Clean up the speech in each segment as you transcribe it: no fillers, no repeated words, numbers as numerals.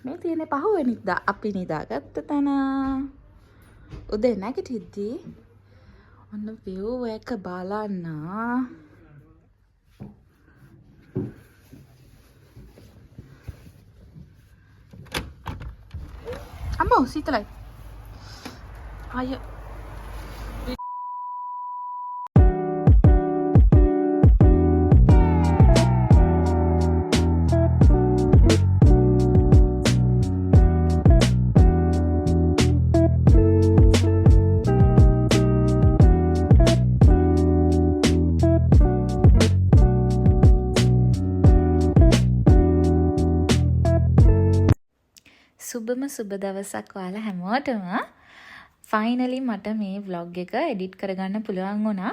මේ තියෙන්නේ පහුවෙනිදා අපි නිදාගත්ත තැන. උදේ නැගිටිද්දී ඔන්න view එක බලන්න. අම්මෝ සීතලයි. අය සුබ දවසක් ඔයාලා හැමෝටම. ෆයිනලි මට මේ vlog එක එඩිට් කරගන්න පුළුවන් වුණා.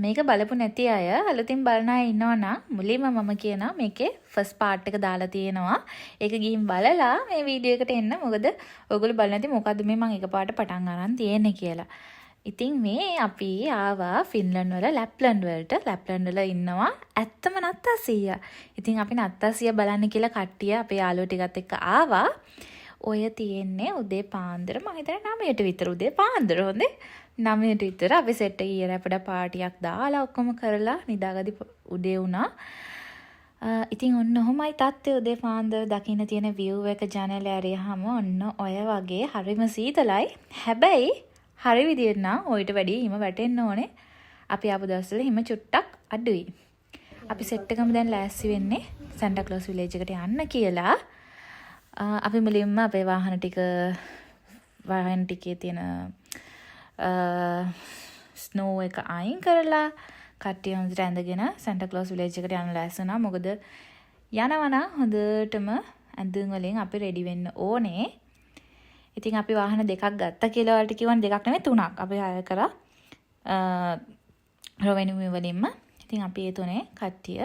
මේක බලපු නැති අය අලුතින් බලන අය ඉන්නවා නම් මුලින්ම මම කියනවා මේකේ ෆස්ට් පාර්ට් එක දාලා තියෙනවා. ඒක ගිහින් බලලා මේ වීඩියෝ එකට එන්න. මොකද ඔයගොල්ලෝ බලන්නේ නැති මොකද්ද මේ මම එකපාරට පටන් අරන් තියෙන්නේ කියලා. ඉතින් මේ අපි ආවා ෆින්ලන්ඩ් වල ලැප්ලන්ඩ් වලට. ලැප්ලන්ඩ් වල ඉන්නවා ඇත්තම නත්තසිය. ඉතින් අපි නත්තසිය බලන්න කියලා කට්ටිය අපේ යාළුවෝ ටිකත් එක්ක ආවා. ඔය තියෙන්නේ උදේ පාන්දර මම හිතන්නේ 9ට විතර උදේ පාන්දර හොඳේ 9ට විතර අපි සෙට් එක ඊයේ රැපඩ පාටියක් දාලා ඔක්කොම කරලා නිදාගදි උදේ වුණා. ඉතින් ඔන්න ඔහොමයි තත්ත්වය උදේ පාන්දර දකින්න තියෙන view එක ජනලේ ඇරියාම ඔන්න ඔය වගේ හරිම සීතලයි. හැබැයි හරි විදියට නම් ඔයිට වැඩි හිම වැටෙන්න ඕනේ. අපි ආපු දවස්වල හිම චුට්ටක් අඩුයි. අපි සෙට් එකම දැන් ලෑස්ති වෙන්නේ සැන්ටා ක්ලොස් විලේජ් එකට යන්න කියලා. අපි මුලින්ම අපේ වාහන ටිකේ තියෙන ස්නෝ එක අයින් කරලා කට්ටිය හොඳට ඇඳගෙන සැන්ටා ක්ලොස් විලේජ් එකට යන්න ලෑස්ති වුණා. මොකද යනවා නම් හොඳටම ඇඳුම් වලින් අපි රෙඩි වෙන්න ඕනේ. ඉතින් අපි වාහන දෙකක් ගත්තා කියලා වලට කිව්වනේ දෙකක් නෙමෙයි තුනක්. අපි හය කරා රොවෙනියු වලින්ම. ඉතින් අපි ඒ තුනේ කට්ටිය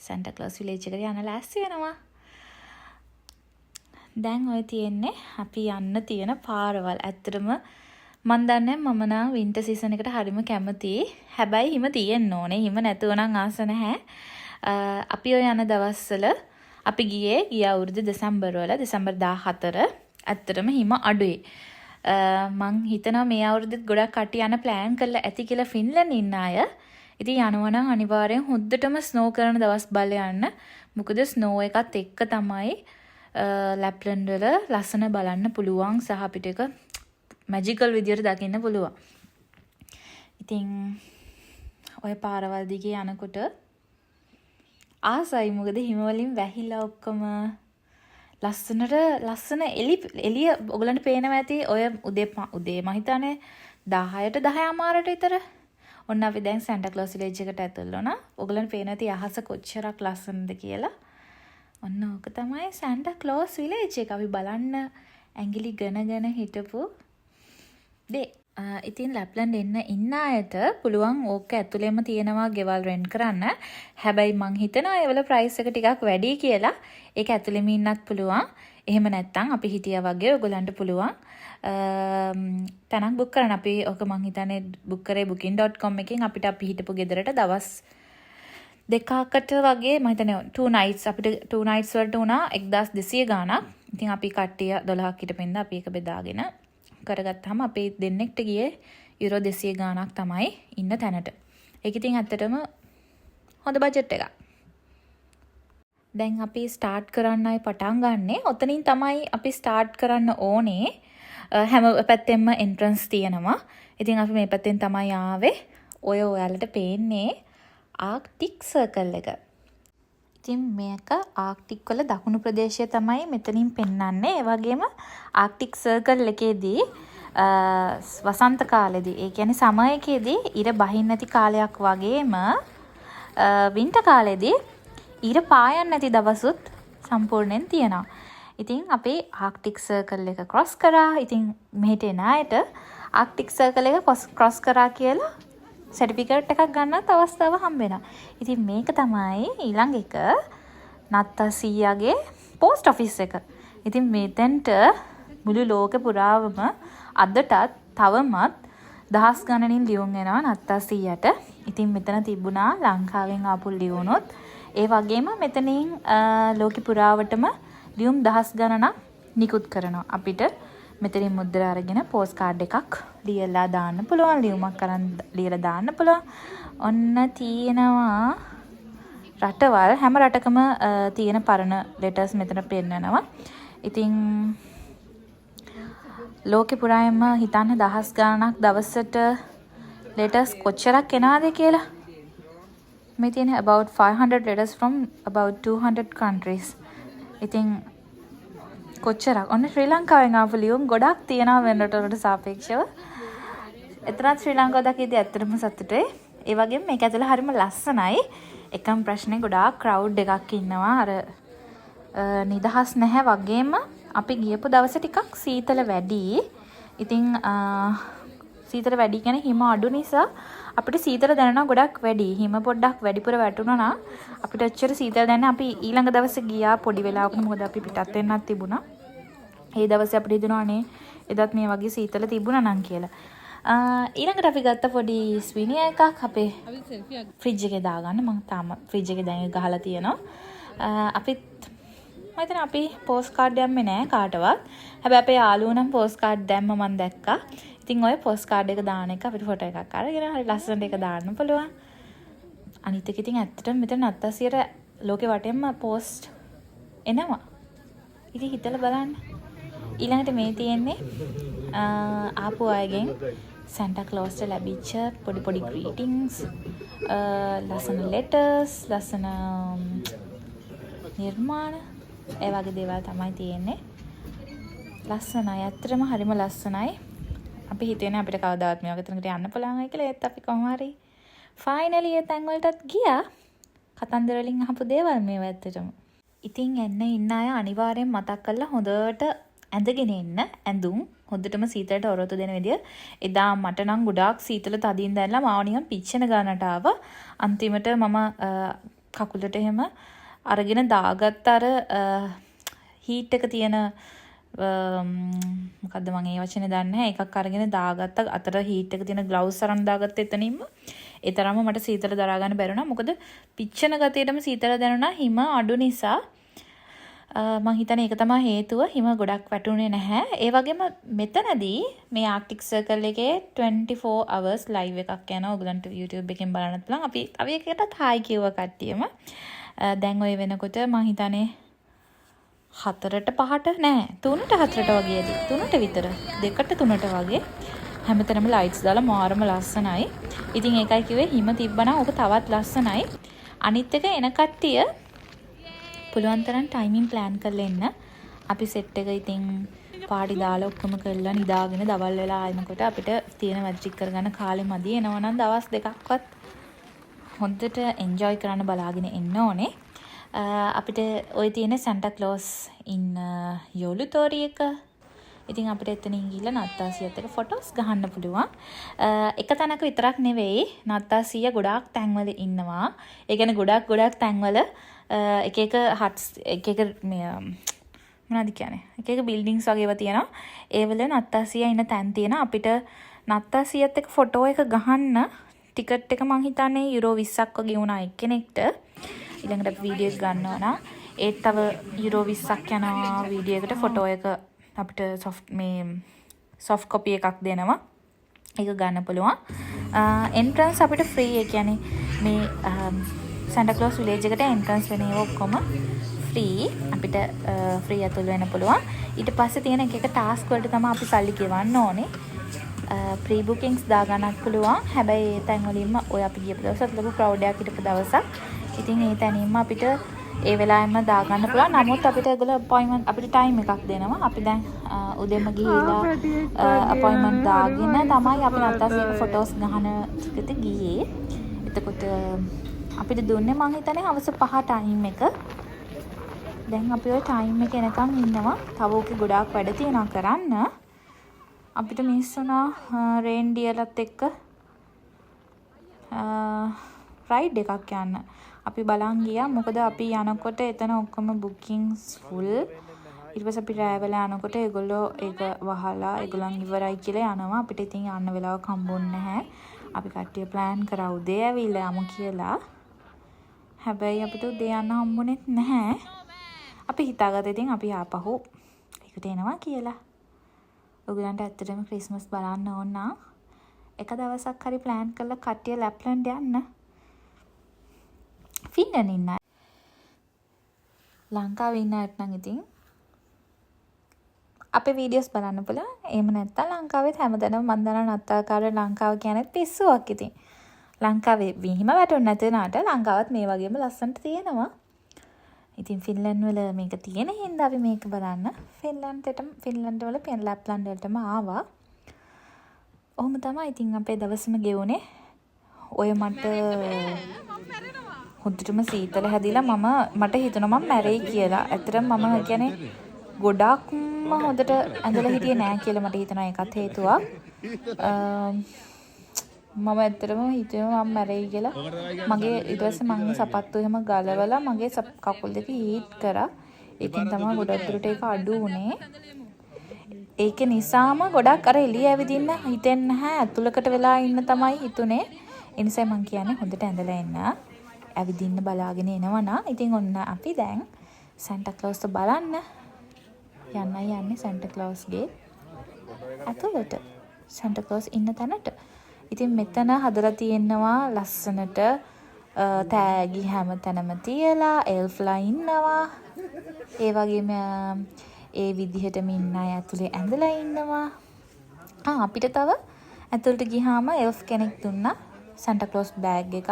සැන්ටා ක්ලොස් විලේජ් එකට යන්න ලෑස්ති වෙනවා. දැන් ඔය තියෙන්නේ අපි යන්න තියෙන පාරවල්. ඇත්තටම මන් දන්නේ මම නම් වින්ටර් සීසන් එකට හරිම කැමතියි. හැබැයි හිම තියෙන්න ඕනේ. හිම නැතුව නම් ආස නැහැ. අපි ඔය යන දවස්වල අපි ගිය අවුරුදු දෙසැම්බර් වල දෙසැම්බර් 14 ඇත්තටම හිම අඩුයි. මං හිතනවා මේ අවුරුද්දෙත් ගොඩක් කට්ටිය යන ප්ලෑන් කරලා ඇති කියලා ෆින්ලන්ඩ් ඉන්න අය. ඉතින් යනවා නම් අනිවාර්යෙන් හොද්දටම ස්නෝ කරන දවස් බලලා යන්න. මොකද ස්නෝ එකත් එක්ක තමයි ලැප්ලන්ඩ් වල ලස්සන බලන්න පුළුවන් සහ අපිට එක මැජිකල් විදියට දකින්න පුළුවන්. ඉතින් ඔය පාරවල් දිගේ යනකොට ආසයි. මොකද හිම වලින් වැහිලා ඔක්කොම ලස්සන එළිය ඔයගලන්ට පේනවා ඇති. ඔය උදේ මම හිතන්නේ 10ට 10:00 විතර. ඔන්න අපි දැන් සැන්ටා ක්ලොස් විලේජ් එකට ඇතුල් වුණා. ඔයගලන්ට පේනවා ඇති අහස කොච්චරක් ලස්සනද කියලා. ඔන්න ඕක තමයි සැන්ටා ක්ලොස් විලේජ් එක. අපි බලන්න ඇඟිලි ගණගෙන හිටපු දේ. ඉතින් ලැප්ලන්ඩ් ඉන්න අයට පුළුවන් ඕක ඇතුළේම තියෙනවා ගෙවල් රෙන්ට් කරන්න. හැබැයි මං හිතනවා ඒවල ප්‍රයිස් එක ටිකක් වැඩි කියලා. ඒක ඇතුළේම ඉන්නත් පුළුවන්. එහෙම නැත්නම් අපි හිටියා වගේ ඔයගලන්ට පුළුවන් තැනක් බුක් කරන්න. අපි ඕක මං හිතන්නේ බුක් කරේ booking.com එකෙන් අපිට අපි හිටපු ගෙදරට දවස් දෙකකට වගේ මම හිතන්නේ 2 nights අපිට 2 nights වලට උනා 1200 ගාණක්. ඉතින් අපි කට්ටිය 12ක් හිටපෙන්ද අපි ඒක බෙදාගෙන කරගත්තාම අපි දෙන්නෙක්ට ගියේ යුරෝ 200 ගාණක් තමයි ඉන්න තැනට. ඒක ඉතින් ඇත්තටම හොඳ බජට් එකක්. දැන් අපි ස්ටාර්ට් කරන්නයි පටන් ගන්නෙ. ඔතනින් තමයි අපි ස්ටාර්ට් කරන්න ඕනේ. හැම පැත්තෙම එන්ට්‍රන්ස් තියෙනවා. ඉතින් අපි මේ පැත්තෙන් තමයි ආවේ. ඔයාලට පේන්නේ ආක්ටික් සර්කල් එක. ඉතින් මේක ආක්ටික් වල දකුණු ප්‍රදේශය තමයි මෙතනින් පෙන්වන්නේ. ඒ වගේම ආක්ටික් සර්කල් එකේදී වසන්ත කාලෙදී, ඒ කියන්නේ සමයකේදී ඉර බහින්න නැති කාලයක් වගේම වින්ටර් කාලෙදී ඉර පායන්නේ නැති දවසුත් සම්පූර්ණයෙන් තියෙනවා. ඉතින් අපේ ආක්ටික් සර්කල් එක ක්‍රොස් කරා. ඉතින් මෙහෙට එන අයට ආක්ටික් සර්කල් එක ක්‍රොස් කරා කියලා සර්ටිෆිකේට් එකක් ගන්නත් අවස්ථාව හම්බ වෙනවා. ඉතින් මේක තමයි ඊළඟ එක නත්තසියාගේ පෝස්ට් ඔෆිස් එක. ඉතින් මෙතෙන්ට මුළු ලෝකෙ පුරාවම අදටත් තවමත් දහස් ගණනින් ලියුම් එනවා නත්තසියට. ඉතින් මෙතන තිබුණා ලංකාවෙන් ආපු ලියුණොත්. ඒ වගේම මෙතනින් ලෝකෙ පුරාවටම ලියුම් දහස් ගණනක් නිකුත් කරනවා. අපිට මෙතනින් මුද්‍රා අරගෙන පෝස්ට් කාඩ් එකක් ලියලා දාන්න පුළුවන්. ලියුමක් අරන් ලියලා දාන්න පුළුවන්. ඔන්න තියෙනවා රටවල් හැම රටකම තියෙන පරණ ලෙටර්ස් මෙතන පෙන්නනවා. ඉතින් ලෝකෙ පුරාම හිතන්න දහස් ගණනක් දවසට letters කොච්චරක් එනවාද කියලා. මේ තියෙන about 500 letters from about 200 countries. ඉතින් කොච්චරක් ඔන්න ශ්‍රී ලංකාවෙන් ආපු ලියුම් ගොඩක් තියෙනවා වෙන රටවලට සාපේක්ෂව. එතරම් ශ්‍රී ලංකාව දකිද්දී ඇත්තටම සතුටුයි. ඒ වගේම මේක ඇතුළේ හරිම ලස්සනයි. එකම ප්‍රශ්නේ ගොඩාක් crowd එකක් ඉන්නවා. අර නිදහස් නැහැ වගේම අපි ගියපු දවසේ ටිකක් සීතල වැඩි. ඉතින් සීතල වැඩි කියන්නේ හිම අඩු නිසා අපිට සීතල දැනෙනවා ගොඩක් වැඩි. හිම පොඩ්ඩක් වැඩිපුර වැටුණා නම් අපිට එච්චර සීතල දැනෙන්නේ අපි ඊළඟ දවසේ ගියා පොඩි වෙලාවකට මොකද අපි පිටත් වෙන්නත් තිබුණා. ඒ දවසේ අපිට හිතුණා අනේ එදත් මේ වගේ සීතල තිබුණා නම් කියලා. ඊළඟට අපි ගත්ත පොඩි ස්විනිය එකක් අපේ ෆ්‍රිජ් එකේ දාගන්න. මම තාම ෆ්‍රිජ් එකේ දැන් ගහලා තියෙනවා. අපිත් මම හිතන අපි පෝස්ට් කාඩ් දැම්මේ නෑ කාටවත්. හැබැයි අපේ යාළුවෝ නම් පෝස්ට් කාඩ් දැම්ම මම දැක්කා. ඉතින් ඔය පෝස්ට් කාඩ් එක දාන එක අපිට ෆොටෝ එකක් අරගෙන හරි ලස්සනට ඒක දාන්න පුළුවන්. අනිත් එක ඉතින් ඇත්තටම මෙතන අත්තසියට ලෝකෙ වටේම පෝස්ට් එනවා. ඉතින් හිතලා බලන්න. ඊළඟට මේ තියෙන්නේ ආපු අයගෙන් සැන්ටා ක්ලෝස්ට ලැබිච්ච පොඩි පොඩි ග්‍රීටින්ග්ස්, ලස්සන ලෙටර්ස්, ලස්සන නිර්මාණ ඒ වගේ දේවල් තමයි තියෙන්නේ. ලස්සනයි. ඇත්තටම හරිම ලස්සනයි. අපි හිතන්නේ අපිට කවදාවත් මේ වගේ තැනකට යන්න පුළුවන් වෙයි කියලා. ඒත් අපි කොහොම හරි ෆයිනලි ඒ තැන් වලටත් ගියා. කතන්දර වලින් අහපු දේවල් මේව ඇත්තටම. ඉතින් එන්න ඉන්න අය අනිවාර්යෙන් මතක් කරලා හොඳට ඇඳගෙන ඉන්න. ඇඳුම් හොඳටම සීතලට ඔරොත්තු දෙන විදිය. එදා මට නම් ගොඩාක් සීතල තදින් දැනලා මාව නිකන් පිච්චෙන ගන්නට ආවා. අන්තිමට මම කකුලට එහෙම අරගෙන දාගත්ත අර හීට් එක තියෙන මොකද්ද මම ඒ වචනේ දන්නේ නැහැ. එකක් අරගෙන දාගත්ත අතර හීට් එක තියෙන ග්ලව්ස් අරන් දාගත්ත එතනින්ම. ඒ තරම්ම මට සීතල දරා ගන්න බැරි වුණා. මොකද පිච්චෙන ගතියටම සීතල දැනුණා හිම අඩු නිසා. මම හිතන්නේ ඒක තමයි හේතුව. හිම ගොඩක් වැටුනේ නැහැ. ඒ වගේම මෙතනදී මේ ආර්ක්ටික් සර්කල් එකේ 24 hours live එකක් යනවා. ඔයගලන්ට YouTube එකෙන් බලන්නත් පුළුවන්. අපි තව එකකටත් හායි කිව්ව කට්ටියම. දැන් ඔය වෙනකොට මම හිතන්නේ 4ට 5ට නෑ 3ට 4ට වගේදී 3ට විතර 2ට 3ට වගේ හැමතැනම ලයිට්ස් දාලා මාරම ලස්සනයි. ඉතින් ඒකයි කිව්වේ හිම තිබ්බනම් ඕක තවත් ලස්සනයි. අනිත් එක එන කට්ටිය පුළුවන් තරම් ටයිමින් ප්ලෑන් කරලා එන්න. අපි සෙට් එක ඉතින් පාටි දාලා ඔක්කොම කරලා නිදාගෙන දවල් වෙලා ආනකොට අපිට තියෙන වැඩ ටික කරගන්න කාලෙ මදි. එනවා නම් දවස් දෙකක්වත් හොඳට එන්ජොයි කරන්න බලාගෙන එන්න ඕනේ. අපිට ওই තියෙන සැන්ටා ක්ලෝස් ඉන්න යොලුතෝරි එක. ඉතින් අපිට එතනින් ගිහලා නත්තාසියත් එක්ක ෆොටෝස් ගහන්න පුළුවන්. එක තැනක විතරක් නෙවෙයි නත්තාසිය ගොඩාක් තැන්වල ඉන්නවා. ඒ කියන්නේ ගොඩාක් තැන්වල එක එක හට්ස් එක එක මොනවද කියන්නේ? එක එක බිල්ඩින්ග්ස් වගේ ඒවා තියෙනවා. ඒ වල නත්තාසිය ඉන්න තැන් තියෙනවා. අපිට නත්තාසියත් එක්ක ෆොටෝ එක ගහන්න ටිකට් එක මං හිතන්නේ යුරෝ 20ක් වගේ වුණා එක්කෙනෙක්ට. ඊළඟට වීඩියෝස් ගන්නවා නම් ඒත් තව යුරෝ 20ක් යනවා වීඩියෝ එකට ෆොටෝ එක අපිට සොෆ්ට් කොපි එකක් දෙනවා. ඒක ගන්න පුළුවන්. එන්ට්‍රන්ස් අපිට ෆ්‍රී. ඒ කියන්නේ මේ සැන්ටා ක්ලෝස් විලේජ් එකට එන්ට්‍රන්ස් වෙන ඒවා ඔක්කොම ෆ්‍රී. අපිට ෆ්‍රී ඇතුල් වෙන්න පුළුවන්. ඊට පස්සේ තියෙන එක ටාස්ක් වලට තමයි අපි සල්ලි ගෙවන්න ඕනේ. ප්‍රී බුකින්ග්ස් දාගන්නත් පුළුවන්. හැබැයි ඒ තැන් වලින්ම ඔය අපි ගියපු දවසත් ලොකු ක්‍රවුඩ් එකක් හිටපු දවසක්. ඉතින් ඒ තැනින්ම අපිට ඒ වෙලාවෙම දාගන්න පුළුවන්. නමුත් අපිට ඒගොල්ලෝ අපොයින්ට්මන්ට් අපිට ටයිම් එකක් දෙනවා. අපි දැන් උදේම ගිහිලා අපොයින්ට්මන්ට් දාගෙන තමයි අපි නත්තාසියක ෆොටෝස් ගහන එකට ගියේ. එතකොට අපිට දුන්නේ මං හිතන්නේ හවස 5 ටයිම් එක. දැන් අපි ওই ටයිම් එක එනකන් ඉන්නවා. තව ඔකේ ගොඩාක් වැඩ තියෙනවා කරන්න. අපිට මිස්සුනා රේන්ඩියර්ලත් එක්ක රයිඩ් එකක් යන්න. අපි බලන් ගියා. මොකද අපි යනකොට එතන ඔක්කොම බුකින්ග්ස් ෆුල්. ඊට පස්සේ අපි රෑ වෙලා යනකොට ඒගොල්ලෝ ඒක වහලා ඒගොල්ලන් ඉවරයි කියලා යනවා. අපිට ඉතින් යන්න වෙලාවක් හම්බුන්නේ නැහැ. අපි කට්ටිය ප්ලෑන් කරා උදේ ඇවිල්ලා යමු කියලා. හැබැයි අපිට උදේ යන්න හම්බුනේත් නැහැ. අපි හිතාගත්තා ඉතින් අපි ආපහු එකට එනවා කියලා. ඔයගලන්ට ඇත්තටම ක්‍රිස්මස් බලන්න ඕන නම් එක දවසක් හරි ප්ලෑන් කරලා කට්ටිය ලැප්ලන්ඩ් යන්න. ෆින්ලන්ඩ් ඉන්න ලංකාවේ ඉන්න අයට නම් ඉතින් අපේ වීඩියෝස් බලන්න පුළුවන්. එහෙම නැත්නම් ලංකාවෙත් හැමදැනම මන් දන්නා නත්තාකාර ලංකාව කියන්නේ පිස්සුවක් ඉතින්. ලංකාවේ විහිම වැටුනේ නැති වුණාට ලංකාවත් මේ වගේම ලස්සනට තියෙනවා. ඉතින් ෆින්ලන්ඩ් වල මේක තියෙන හින්දා අපි මේක බලන්න ෆින්ලන්ඩ් වල ලැප්ලන්ඩ් වලටම ආවා. ඔහොම තමයි ඉතින් අපේ දවසම ගෙවුනේ. ඔය මට හොඳටම සීතල හැදිලා මට හිතුණා මම මැරෙයි කියලා. ඇත්තටම මම කියන්නේ ගොඩක්ම හොඳට ඇඳලා හිටියේ නෑ කියලා මට හිතෙනවා. ඒකත් හේතුවක්. මම ඇත්තටම හිතුවේ මම මැරෙයි කියලා. මගේ ඊට පස්සේ මගේ සපත්තු එහෙම ගලවලා මගේ කකුල් දෙක හීට් කරා. ඒකෙන් තමයි ගොඩක් දුරට ඒක අඩු වුනේ. ඒක නිසාම ගොඩක් අර එළිය ඇවිදින්න හිතෙන්නේ නැහැ. ඇතුළකට වෙලා ඉන්න තමයි හිතුනේ. ඒ නිසා මම කියන්නේ හොඳට ඇඳලා එන්න. ඇවිදින්න බලාගෙන එනවා නා. ඉතින් ඔන්න අපි දැන් සැන්ටා ක්ලෝස්ට බලන්න යන්නේ සැන්ටා ක්ලෝස්ගේ ඇතුළට. සැන්ටා ක්ලෝස් ඉන්න තැනට. ඉතින් මෙතන හදලා තියෙනවා ලස්සනට තෑගි හැම තැනම තියලා එල්ෆ්ලා ඉන්නවා. ඒ වගේම ඒ විදිහටම ඉන්න අය ඇතුලේ ඇඳලා ඉන්නවා. අපිට තව ඇතුළට ගියාම එල්ෆ් කෙනෙක් දුන්නා සැන්ටා ක්ලෝස් බෑග් එකක්.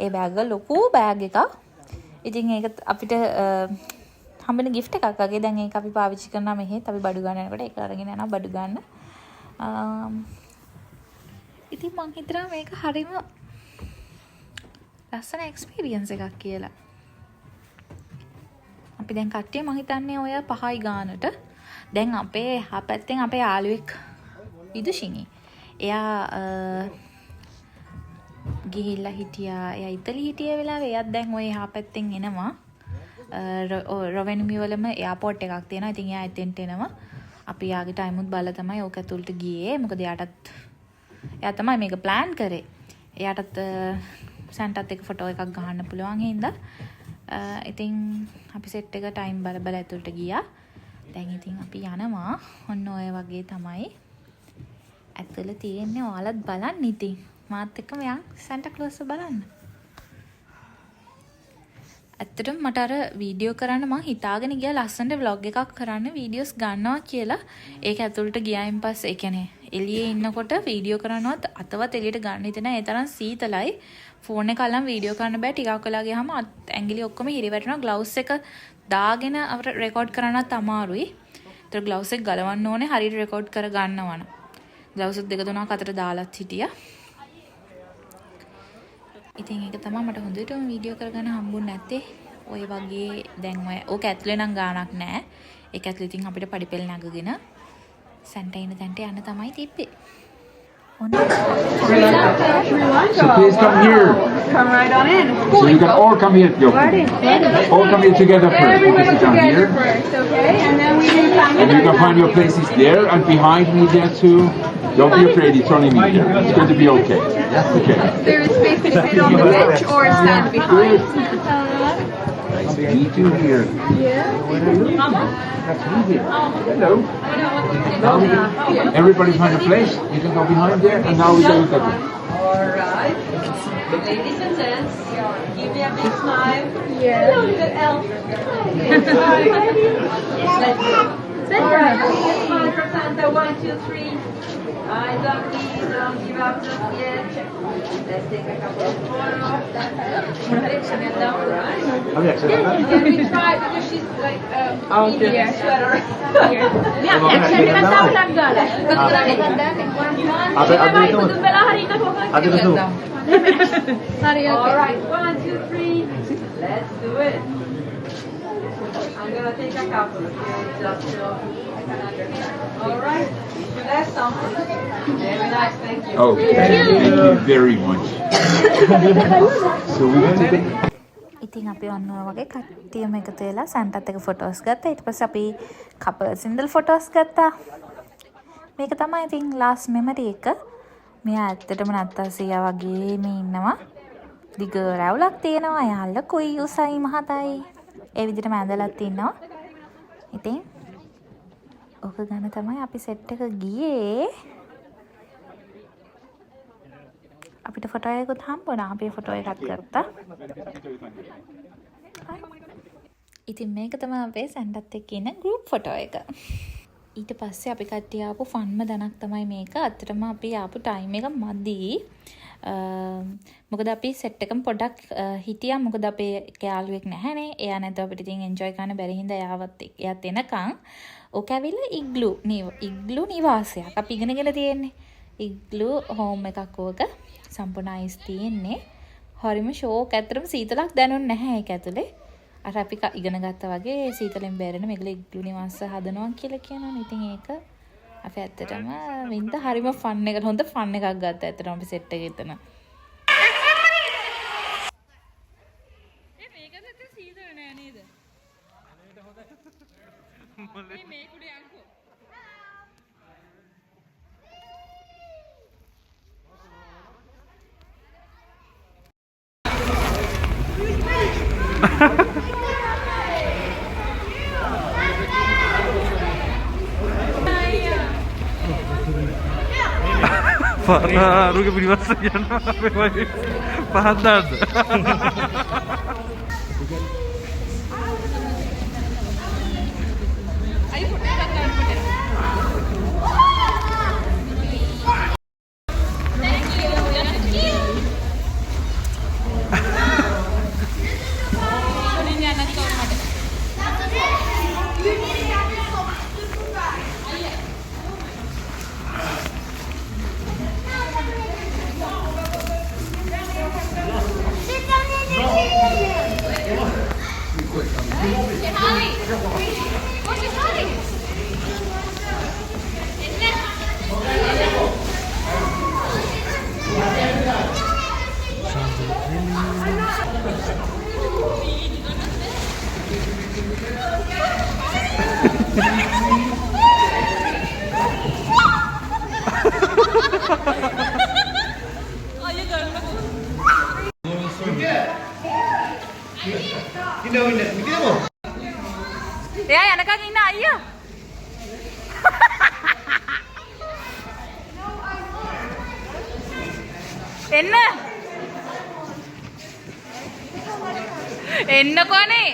ඒ බෑග් එක ලොකු බෑග් එකක්. ඉතින් ඒක අපිට හම්බෙන gift එකක් වගේ. දැන් ඒක අපි පාවිච්චි කරනවා මෙහෙත් අපි බඩු ගන්න යනකොට ඒක අරගෙන යනවා බඩු ගන්න. ඉතින් මං හිතනවා මේක හරිම ලස්සන එක්ස්පීරියන්ස් එකක් කියලා. අපි දැන් කට්ටිය මං හිතන්නේ ඔය 5යි ගානට. දැන් අපේ එහා පැත්තෙන් අපේ යාළුවෙක් විදුෂිනි. එයා ගිහිල්ලා හිටියා. එයා ඉතලි හිටිය වෙලාවේ එයාත් දැන් ඔය එහා පැත්තෙන් එනවා. රොවෙනිමි වලම එයාපෝට් එකක් තියෙනවා. ඉතින් එයා එතෙන්ට එනවා. අපි යාගේ ටයිමුත් බලලා තමයි ඕක ඇතුළට ගියේ. මොකද එයා තමයි මේක ප්ලෑන් කරේ. එයාටත් සැන්ටාත් එක්ක ෆොටෝ එකක් ගහන්න පුළුවන් හින්දා ඉතින් අපි සෙට් එක ටයිම් බල බල ඇතුළට ගියා. දැන් ඉතින් අපි යනවා. ඔන්න ඔය වගේ තමයි ඇතුළ තියෙන්නේ. ඔයාලත් බලන්න ඉතින්. මාත් එක්කම යන් සැන්ටා ක්ලෝස් බලන්න. ඇත්තටම මට අර වීඩියෝ කරන්න මං හිතාගෙන ගියා ලස්සනට vlog එකක් කරන්න වීඩියෝස් ගන්නවා කියලා. ඒක ඇතුළට ගියායින් පස්සේ ඒ කියන්නේ එළියේ ඉන්නකොට වීඩියෝ කරනවත් අතවත් එළියට ගන්න හිතෙන ඒ තරම් සීතලයි. ෆෝන් එක අල්ලන් වීඩියෝ කරන්න බෑ. ටිකක් වෙලා ගියාම ඇඟිලි ඔක්කොම හිරි වැටෙනවා. ග්ලව්ස් එක දාගෙන අපිට රෙකෝඩ් කරන්නත් අමාරුයි. ඒතර ග්ලව්ස් එක ගලවන්න ඕනේ හරියට රෙකෝඩ් කර ගන්නවන. ග්ලව්ස් දෙක තුනක් අතට දාලත් හිටියා. ඉතින් ඒක තමයි මට හොඳටම වීඩියෝ කරගන්න හම්බුනේ නැත්තේ. ඔය වගේ දැන් ඔය ඕක ඇතුලේ නම් ගාණක් නැහැ. ඒක ඇතුලේ ඉතින් අපිට පඩිපෙළ නැගගෙන සැන්ටා ඉන්න තැනට යන්න තමයි තිබ්බේ. So please come here. Come right on in. So you can all come here. Yo. All come here together first. Everybody Sit down together here. first, okay? And then we do And you can find your places there and behind me there too. Don't be afraid, it's only me there. It's going to be okay. Okay. There is space to sit on the bench or stand behind. Nice to meet you here. That's me here. Hello. Now we can, everybody find a place. You can go behind there and now we go with that. Alright. Ladies and gents, give me a big smile. Yeah. Hello, little elf. Yes, let's go. Alright, big smile for Santa. 1, 2, 3. Eyes on me, don't give up just yet. Let's take a couple of photos. Alright. Can we try because she's like India sweater. Alright, 1, 2, 3. Let's do it. I'm gonna take a couple of you just so I can understand. Alright. That's something. Very nice, thank you. Oh, thank you very much. So we went to the... ඉතින් අපි ඔන්න ඔය වගේ කට්ටියම එකතු වෙලා සැන්ටාත් එක්ක photos ගත්තා. ඊට පස්සේ අපි කපල්ස් ඉඳලා ෆොටෝස් ගත්තා. මේක තමයි ඉතින් ලාස්ට් මෙමරි එක. මෙයා ඇත්තටම නත්තසියා වගේම ඉන්නවා. දිග රැවුලක් තියෙනවා. යාළුවා කුයි උසයි මහතයි. ඒ විදිහටම ඇඳලත් ඉන්නවා. ඉතින් ඔක ගන්න තමයි අපි සෙට් එක ගියේ. අපිට ෆොටෝ එකකුත් හම්බුණා. අපි ෆොටෝ එකක් ගත්තා. ඉතින් මේක තමයි අපේ සැන්ඩත් එක්ක ඉන්න ගෲප් ෆොටෝ එක. ඊට පස්සේ අපි කට්ටිය ආපු ෆන්ම දණක් තමයි මේක. අතරම අපි ආපු ටයිම් එක මදි. මොකද අපි සෙට් එකම පොඩක් හිටියා. මොකද අපේ යාළුවෙක් නැහැනේ. එයා නැතුව අපිට ඉතින් එන්ජොයි කරන්න බැරි හින්දා එයාත් එනකන් ඕක ඇවිල්ලා ඉග්ලු නිවාසයක්. අපි ඉගෙනගෙන තියෙන්නේ. ඉග්ලු හෝම් එකක් ඕක. සම්පූර්ණ අයිස් තියෙන්නේ. හරිම ෂෝක්. ඇත්තටම සීතලක් දැනුන්නේ නැහැ ඒක ඇතුලේ. අර අපි ඉගෙන ගත්තා වගේ සීතලෙන් බැරෙන මේගොල්ලෝ ඉග්ලු නිවාස හදනවා කියලා කියනවනේ. ඉතින් ඒක අපි ඇත්තටම වින්ද හරිම ෆන් එක හොඳ ෆන් එකක් ගත්තා ඇත්තටම අපි සෙට් එකේ එතන. මේකද සීතල නෑ නේද? මේ කුඩේ අංකෝ. Rugi privacy pahadad. එයා යනකන් ඉන්න අයියා. එන්නකොනේ.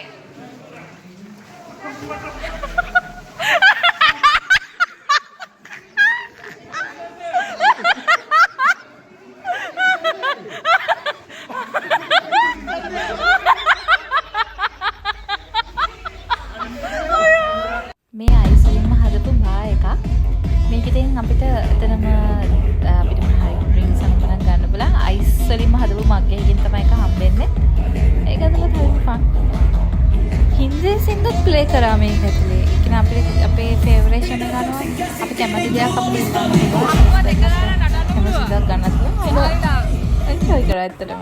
මේ අයිස් වලින්ම හදපු බා එකක්. මේක ඉතින් අපිට එතනම අපිට මොනවාරි ඩ්‍රින්ක්ස් අනුකරන් ගන්න පුළුවන්. අයිස් වලින්ම හදපු මග් එකකින් තමයි එක හම්බෙන්නේ. ඒක ඇතුළේ හරිම ෆන්. හින්දි සින්දුත් ප්ලේ කරා මේක ඇතුලේ. ඒ කියන්නේ අපිට අපේ ෆේවරේෂන් එක ගන්නවා. අපි කැමති දෙයක් අපිට ගන්නවා. එන්ජොයි කරා ඇත්තටම.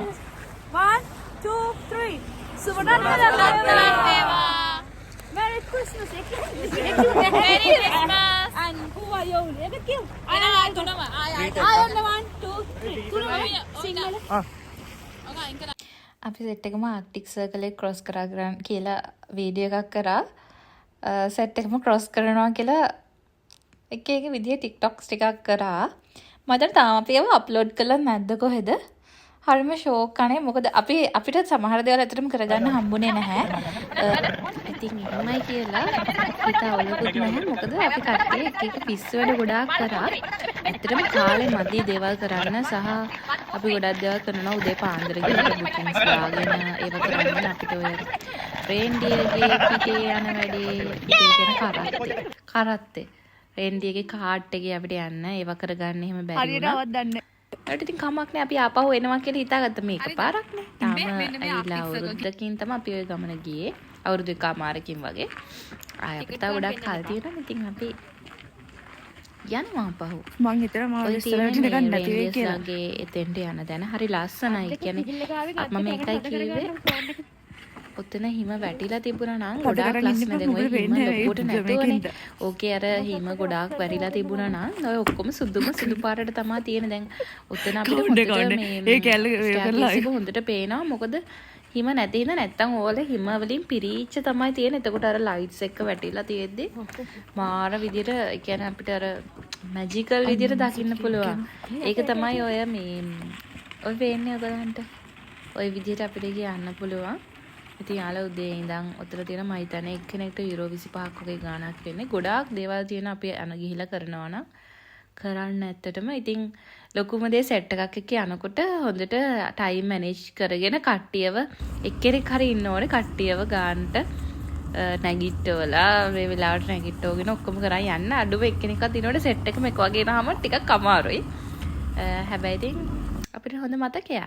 1 2 3 සුබනන්දන Merry Christmas. Merry Christmas. And who are you? Ek kyu? I don't know. I on the 1 2 3. Tunama single. Okay, inka. අපි සෙට් එකම ආර්ක්ටික් සර්කල් එක ක්‍රොස් කරා කියලා වීඩියෝ එකක් කරා. සෙට් එකම ක්‍රොස් කරනවා කියලා එක එක විදිහේ TikToks ටිකක් කරා. මම තාම අපි ඒව අප්ලෝඩ් කරලා නැද්ද කොහෙද? හරිම ෂෝක් අනේ. මොකද අපිට සමහර දේවල් ඇත්තටම කරගන්න හම්බුනේ නැහැ. ඉතින් එහෙමයි කියලා හිතාවලුකුත් නැහැ. මොකද අපි කට්ටිය එක එක පිස්සු වැඩ ගොඩාක් කරා. ඇත්තටම කාලේ මදි දේවල් කරන්න සහ අපි ගොඩක් දේවල් කරනවා. උදේ පාන්දර ගිහින් බුකින්ස් දාගෙන ඒව කරන්න අපිට ඔය රේන්ඩියර්ගේ පිටේ යන වැඩේ කියන කරත්තේ රේන්ඩියර්ගේ කාට් එකේ අපිට යන්න ඒව කරගන්න එහෙම බැරි වුණා. හරියටවත් දන්නේ. ඒකට ඉතින් කමක් නෑ. අපි ආපහු එනවා කියලා හිතාගත්ත මේක පාරක් නේ. තාම ඇවිල්ලා අවුරුද්දකින් තමයි අපි ওই ගමන ගියේ. අවුරුදු එකමාරකින් වගේ. ආය අපිට තව ගොඩක් කල් තියෙනවා. ඉතින් අපි යනවා අපහු. මං හිතලා මාව ඉස්සරහට ගන්න නැති වෙයි කියලා. ගේ එතෙන්ට යන දැන හරි ලස්සනයි. කියන්නේ මම මේකයි කිව්වේ. ඔතන හිම වැටිලා තිබුණා නම් ගොඩාක් ලස්සන. දැන් ඔය හිම ලොකුට නැතුවනේ. ඕකේ අර හිම ගොඩාක් වැටිලා තිබුණා නම් ඔය ඔක්කොම සුදු පාටට තමයි තියෙන්නේ. දැන් ඔතන අපිට හොඳට මේ ඒ කැල්ල කරලා හොඳට පේනවා. මොකද හිම නැති හින්දා නැත්තම් ඕවල හිම වලින් පිරීච්ච තමයි තියෙන්නේ. එතකොට අර ලයිට්ස් එක වැටිලා තියෙද්දි මාර විදියට ඒ කියන්නේ අපිට අර මැජිකල් විදියට දකින්න පුළුවන්. ඒක තමයි ඔය මේ ඔය වෙන්නේ ඔයගලන්ට. ඔය විදියට අපිට කියන්න පුළුවන්. ඉතින් යාළුවා උදේ ඉඳන් උතර තියෙන මම හිතන්නේ එක්කෙනෙක්ට යුරෝ 25ක් වගේ ගාණක් වෙන්නේ. ගොඩාක් දේවල් තියෙන අපි ගිහිලා කරනවා නම් කරන්න ඇත්තටම ඉතින් ලොකුම දේ සෙට් එකක් එක්ක යනකොට හොඳට ටයිම් මැනේජ් කරගෙන කට්ටියව එක්කෙනෙක් හරි ඉන්න ඕනේ කට්ටියව ගන්නට නැගිට්ටවලා මේ වෙලාවට නැගිට්ටවගෙන ඔක්කොම කරන් යන්න අඩුව එක්කෙනෙක්වත් දිනවල සෙට් එකම එක වගේ නහම ටිකක් අමාරුයි. හැබැයි ඉතින් අපිට හොඳ මතකයක්.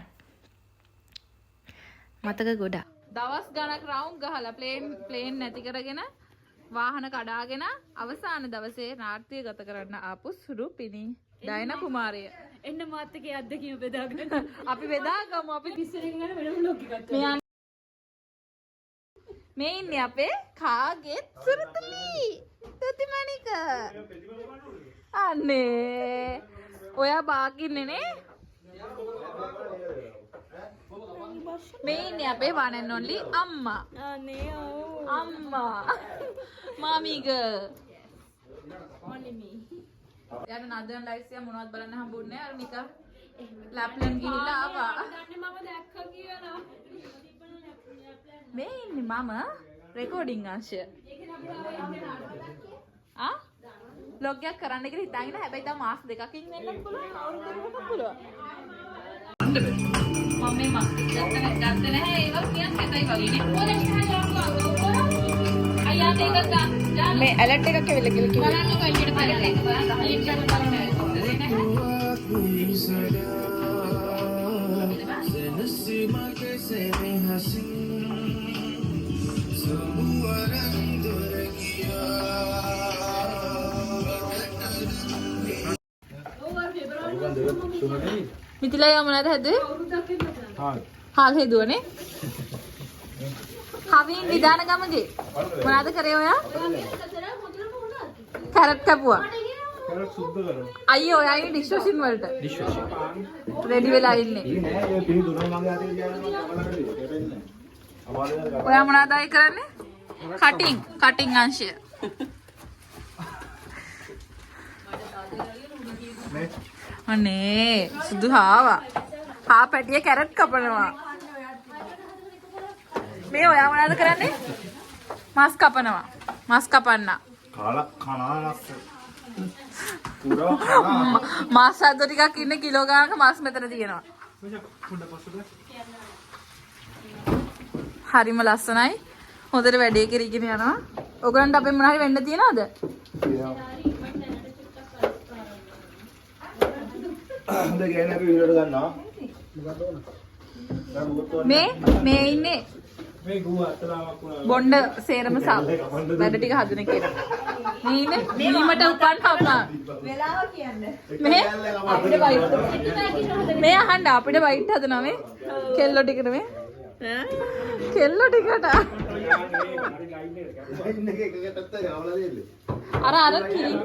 මතක ගොඩක්. දවස් ගණක් රවුන්ඩ් ගහලා ප්ලේන් නැති කරගෙන වාහන කඩාගෙන අවසාන දවසේ නාට්‍ය ගත කරන්න ආපු සුරුපිනි ඩයන කුමාරිය. එන්න මාත් එක්ක අත්දැකීම බෙදාගන්න. අපි බෙදාගමු අපි ඉස්සරහින් යන වෙනම vlog එකක් ගන්න. මේ ඉන්නේ අපේ කාගේ සුරුතුලි. තුතිමණික. අනේ. ඔයා බාගින්නේ නේ? මේ ඉන්නේ අපේ one and only අම්මා. අනේ ඔව්. අම්මා. මාමි ගර්ල්. යාර නදන් ලයිව්ස් එක මොනවද බලන්න හම්බුන්නේ අර නිකා ලැප්ලන් ගිහිල්ලා ආවා. දන්නේ මම දැක්කා කියනවා. මේ ඉන්නේ මම රෙකෝඩින් අංශය. ආ? vlog එකක් කරන්න කියලා හිතාගෙන හැබැයි තව මාස් දෙකකින් වෙන්නත් පුළුවන් අවුරුද්දකට පුළුවන්. මම මේ මාස් ගත්ත නැහැ ඒක කියන්න හිතයි වගේ නේ. අයියා මේක ගන්න. මේ ඇලර්ට් එකක් ඇවිල්ලා කියලා කිව්වා. බලන්නකෝ එළියට බලන්න. එළියට බලන්න. මිතිලා යා මොනවද හැදුවේ? හාල් හේදුවනේ. හවින් නිදාන ගමගේ. මොනවද කරේ ඔයා? කැරට් කපුවා. කැරට් සුද්ධ කරනවා. අයියෝ ඔයා ඉන්නේ ඩිෂ් වොෂින් වලට. Dish washing. රෙඩි වෙලා ඉන්නේ. ඔයා මොනවද ආයි කරන්නේ? කටින් අංශය. අනේ සුදු හාවා. හා පැටිය කැරට් කපනවා. මේ ඔයා මොනවද කරන්නේ? මාස් කපනවා. මාස් කපන්න. කාලක් කනානස්. මාස් අද ටිකක් ඉන්නේ කිලෝ ගානක මාස් මෙතන තියෙනවා. හරිම ලස්සනයි. හොඳට වැඩේ කරගෙන යනවා. ඔයගලන්ට අපේ මොන හරි වෙන්න තියනවද? හොඳ ගෑන අපි වීඩියෝ ගන්නවා. මේ ඉන්නේ මේ ගුව අතලාවක් වුණා. බොණ්ඩ සේරම සබ් වැඩ ටික හදන කෙනා. මේ ඉන්නේ මීමට උපන් කපා. වෙලාව කියන්නේ. මේ අපිට වයිට්. මේ අහන්න අපිට වයිට් හදනවා මේ. කෙල්ලෝ ටිකට මේ. කෙල්ලෝ ටිකට. අර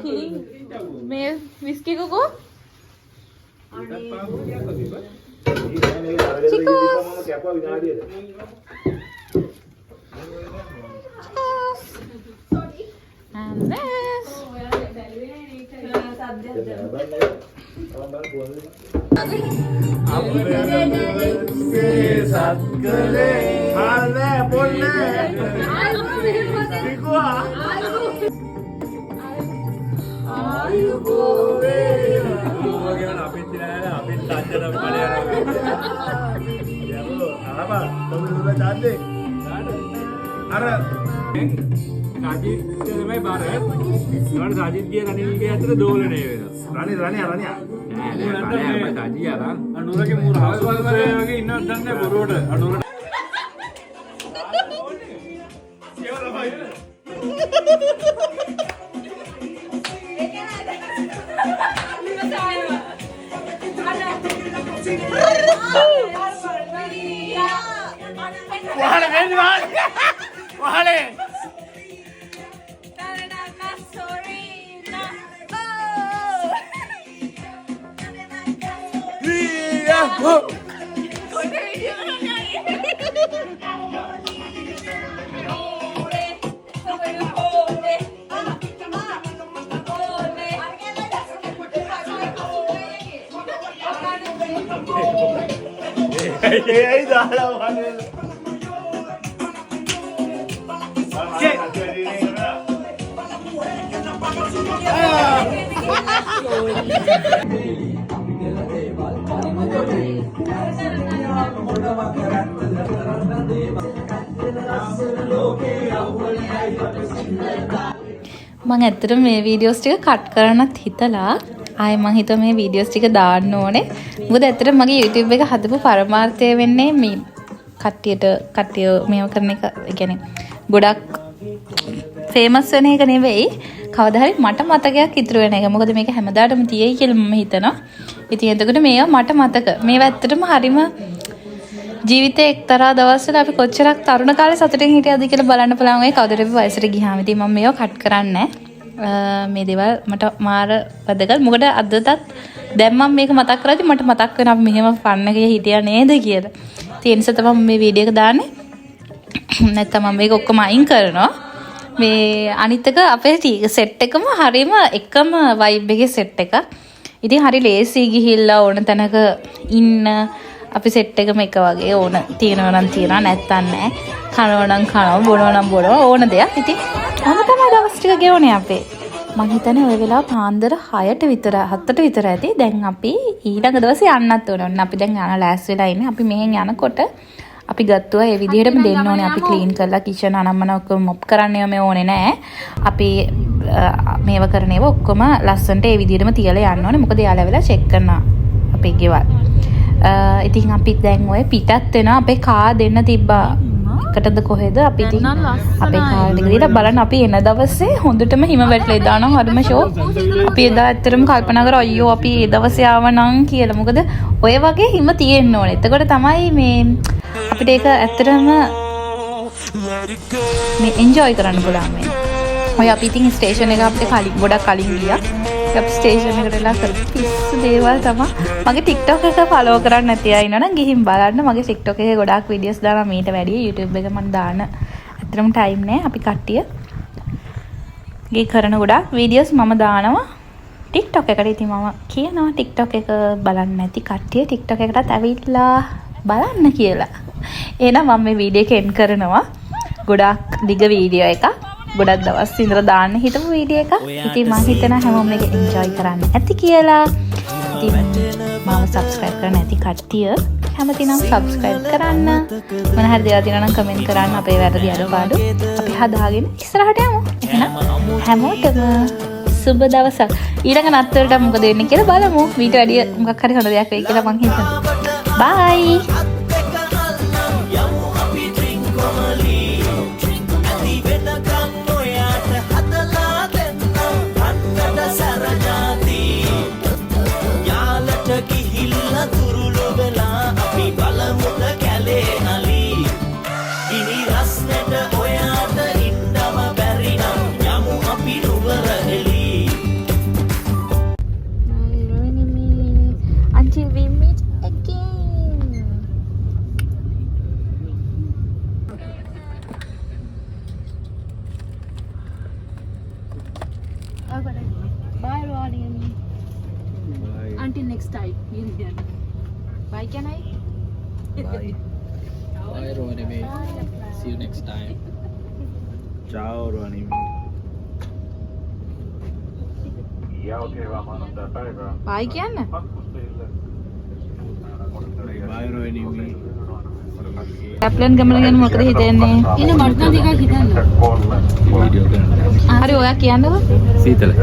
කිලින් මේ විස්කි කොකෝ and this සජිත් තමයි බාර. ඊළඟ සජිත් ගිය රණිල්ගේ අතර දෝලණය වෙනවා. රණියා. නෑ සජිත් අරන් අනුරගේ මූර හවස් වගේ ඉන්නවද දන්නේ බොරුවට. අනුර ඒයි දාලා වගේ. මම ඇත්තටම මේ වීඩියෝස් ටික කට් කරන්නත් හිතලා ආයෙ මම හිතුවා මේ වීඩියෝස් ටික දාන්න ඕනේ. මොකද ඇත්තටම මගේ YouTube එක හදපු පරමාර්ථය වෙන්නේ මේ කට්ටිය මේව කරන එක. ඒ කියන්නේ ගොඩක් ෆේමස් වෙන එක නෙවෙයි. කවදා හරි මට මතකයක් ඉතුරු වෙන එක. මොකද මේක හැමදාටම තියෙයි කියලා මම හිතනවා. ඉතින් එතකොට මේවා මට මතක. මේවා ඇත්තටම හරිම ජීවිතේ එක්තරා දවස්වල අපි කොච්චරක් තරුණ කාලේ සතුටින් හිටියද කියලා බලන්න පුළුවන් වෙයි කවුරුරි වයසට ගියාම. ඉතින් මම මේවා කට් කරන්නේ මේ දේවල් මට මාර වැදගත්. මොකද අදටත් දැන් මම මේක මතක් කරද්දි මට මතක් වෙනවා අපි මෙහෙම ෆන් එකේ හිටියා නේද කියලා. ඒ නිසා තමයි මේ වීඩියෝ එක දාන්නේ. නැත්නම් මම මේක ඔක්කොම අයින් කරනවා. මේ අනිත් එක අපේ සෙට් එකම හරීම එකම වයිබ් එකේ සෙට් එකක්. ඉතින් හරි ලේසි ගිහිල්ලා ඕන තැනක ඉන්න අපි සෙට් එකම එක වගේ ඕන තියනවා නම් තියනවා නැත්තම් නැහැ. කනවා නම් කනවා බොනවා නම් බොනවා ඕන දෙයක්. ඉතින් අද තමයි දවස් ටික ගෙවුනේ අපේ. මම හිතන්නේ ওই වෙලාව පාන්දර 6ට විතර 7ට විතර ඇති. දැන් අපි ඊළඟ දවසේ යන්නත් ඕන. ඔන්න අපි දැන් යන ලෑස් වෙලා ඉන්නේ. අපි මෙහෙන් යනකොට අපි ගත්තුවා ඒ විදිහටම දෙන්න ඕනේ. අපි ක්ලීන් කරලා කිචන් අනම්මන ඔක්කොම මොප් කරන්න මේ ඕනේ නැහැ. අපි මේව කරන ඒවා ඔක්කොම ලස්සනට ඒ විදිහටම තියලා යන්න ඕනේ. මොකද යාළුවා වෙලා චෙක් කරනවා අපේ ගෙවල්. ඉතින් අපි දැන් ඔය පිටත් වෙනවා. අපේ කා දෙන්න තිබ්බා. එකටද කොහෙද අපි ඉතින් අපේ කාර් එක දීලා බලන්න අපි එන දවසේ හොඳටම හිම වැටලා දානවා. හරිම ෂෝ. අපි එදා ඇත්තටම කල්පනා කරා අයියෝ අපි ඒ දවසේ ආවනම් කියලා. මොකද ඔය වගේ හිම තියෙන්න ඕනේ. එතකොට තමයි මේ අපිට ඒක ඇත්තටම මේ එන්ජොයි කරන්න පුළුවන් මේ. ඔය අපි ඉතින් ස්ටේෂන් එක අපිට කලින් ගොඩක් කලින් ගියා. අපි ස්ටේෂන් එකට එලා කරපු පිස්සු දේවල් තමයි. මගේ TikTok එක follow කරන්න නැති අය ඉන්නවනම් ගිහින් බලන්න. මගේ TikTok එකේ ගොඩාක් videos දානවා මීට වැඩිය. YouTube එක මම දාන ඇත්තටම time නෑ. අපි කට්ටිය ගේ කරන ගොඩාක් videos මම දානවා TikTok එකට. ඉතින් මම කියනවා TikTok එක බලන්න නැති කට්ටිය TikTok එකටත් ඇවිල්ලා බලන්න කියලා. එහෙනම් මම මේ වීඩියෝ එක එන්ඩ් කරනවා. ගොඩාක් දිග වීඩියෝ එකක්. ගොඩක් දවස් ඉඳලා දාන්න හිතපු වීඩියෝ එකක්. ඉතින් මම හිතනවා හැමෝම මේක එන්ජොයි කරන්න ඇති කියලා. ඉතින් මම subscribe කරන්න නැති කට්ටිය හැමතිනම් subscribe කරන්න. මොන හරි දේවල් තියෙනවා නම් comment කරන්න. අපේ වැරදි අඩපාඩු අපි හදාගෙන ඉස්සරහට යමු. එහෙනම් හැමෝටම සුබ දවසක්. ඊළඟ නත්තලට මොකද වෙන්නේ කියලා බලමු. ඊට වැඩිය මොකක් හරි හොඳ දෙයක් වෙයි කියලා මං හිතනවා. bye. Until we meet again. Bye, Rodian. Until next time. Bye, can I? Bye. Bye, Ronnie. See you next time. Ciao, Ronnie. Bye කියන්න. Bye, Ronnie. ඇප්ලන් ගමන ගැන මොකද හිතන්නේ? ඉන්න මට නම් ටිකක් හිතන්න. වීඩියෝ කරන්න. හරි ඔයා කියන්නකෝ. සීතල. ඔයත්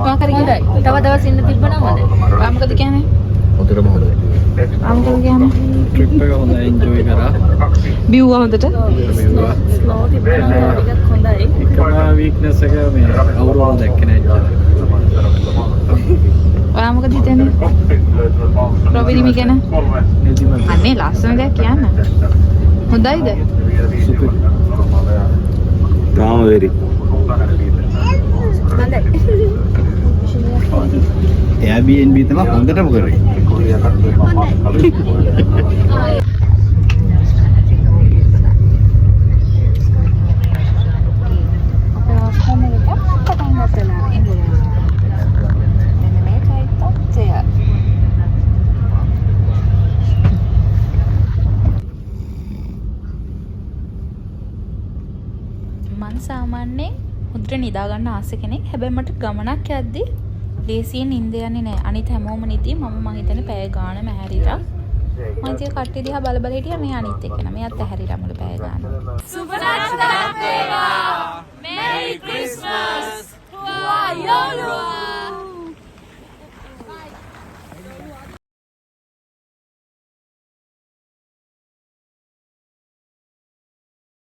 මොකක් හරි කියයි. තව දවස් ඉන්න තිබ්බනම් මද? ඔයා මොකද කියන්නේ? හොඳටම හොඳයි. ඔයා මොකද කියන්නේ? ට්‍රිප් එක හොඳයි එන්ජොයි කරා. බිව්වා හොඳට. මෙව්වා. ස්ලෝ තිබුණා ටිකක් හොඳයි. එකම වීක්නස් එක මේ අවුරුදු දැක්කේ නැහැ. ඔයා මොකද හිතන්නේ? රොබිනි ගැන? නිදිමත. අනේ ලස්සන දෙයක් කියන්න. හොඳයිද? සුපිරි. තාම වෙරි. Airbnb තමයි හොඳටම කරේ. සාමාන්‍යයෙන් හොඳට නිදා ගන්න ආස කෙනෙක්. හැබැයි මට ගමනක් යද්දි ලේසියෙන් නිින්ද යන්නේ නැහැ. අනිත් හැමෝම නිදි මම හිතන්නේ පැය ගානම ඇහැරිලා. මම ඉතින් කට්ටිය දිහා බල බල හිටියා මේ අනිත් එක්කන. මෙයාත් ඇහැරිලා මුළු පැය ගාන. සුබ රාත්‍රියක් වේවා. Merry Christmas. Huayo